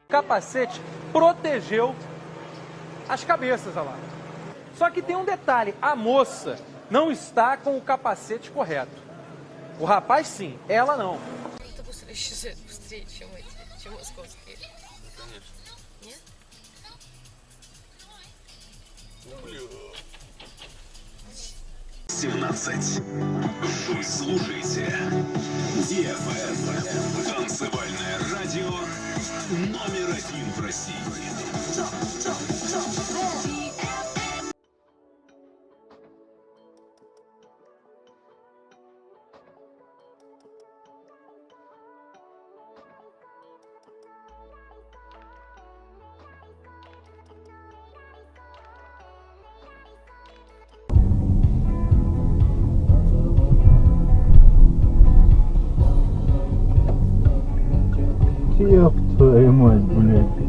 O capacete protegeu as cabeças, olha lá. Só que tem um detalhe, a moça não está com o capacete correto. O rapaz sim, ela não. Автобусы исчезают быстрее, чем эти, чем московские. Конечно. Нет? Блин. 17. Вы слушаете DFM. Танцевальное радио номер 1 в России. Ёб твою мать, блядь.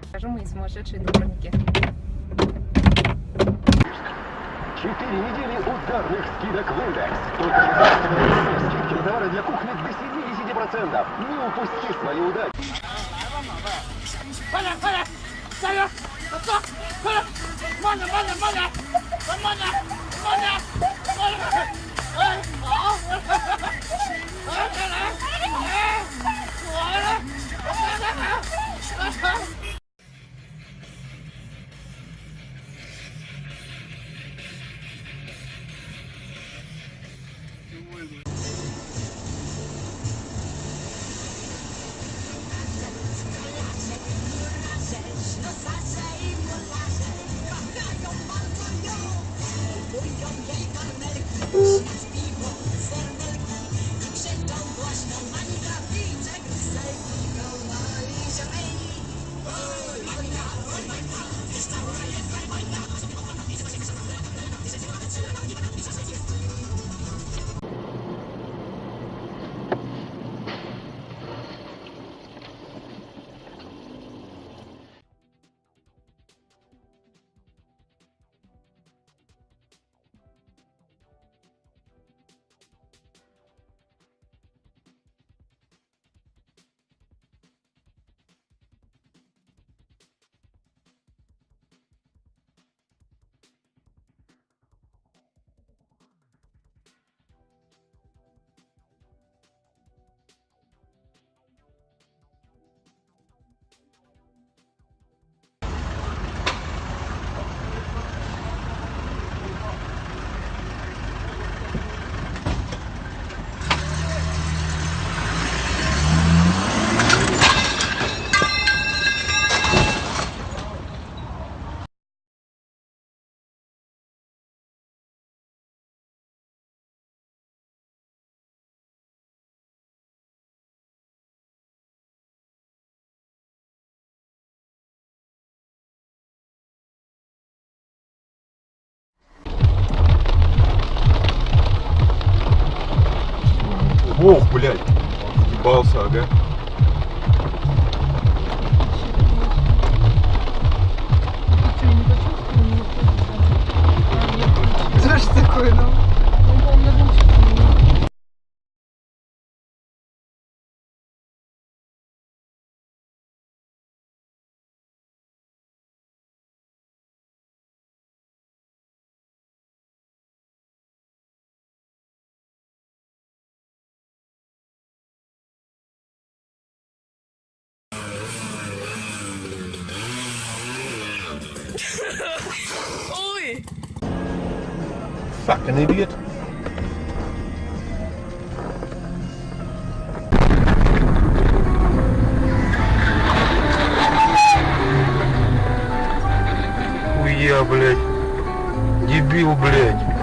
Скажем, мы сумасшедшие дворники. 4 недели ударных скидок в индекс. Только скидки на товары для кухни до 70%. Не упусти свою удачу. Ох, блядь. Ебался, ага. Что ж такое, ну? Не помню, ничего. Ой! Fucking idiot. Хуя, блядь. Дебил, блядь.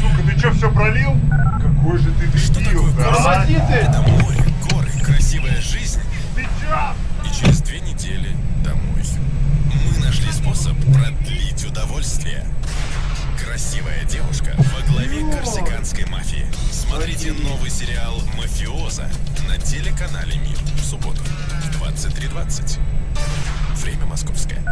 Сука, ты что, все пролил? Какой же ты дебил, да? Это море, горы, красивая жизнь. Ты чё? И через 2 недели домой. Мы нашли способ продлить удовольствие. Красивая девушка во главе корсиканской мафии. Смотрите новый сериал «Мафиоза» на телеканале МИР в субботу в 23:20. Время московское.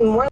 Мой